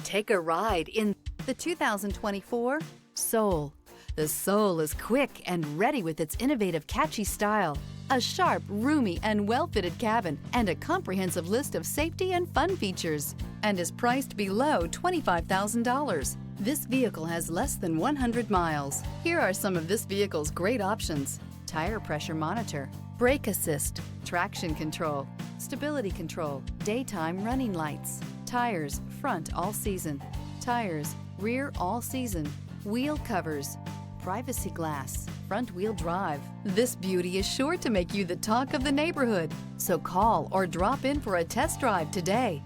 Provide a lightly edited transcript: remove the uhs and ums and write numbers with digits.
Take a ride in the 2024 Soul. The Soul is quick and ready with its innovative, catchy style, a sharp, roomy, and well-fitted cabin, and a comprehensive list of safety and fun features, and is priced below $25,000. This vehicle has less than 100 miles. Here are some of this vehicle's great options: tire pressure monitor, brake assist, traction control, stability control, daytime running lights, tires front all season, tires rear all season, wheel covers, privacy glass, front wheel drive. This beauty is sure to make you the talk of the neighborhood. So call or drop in for a test drive today.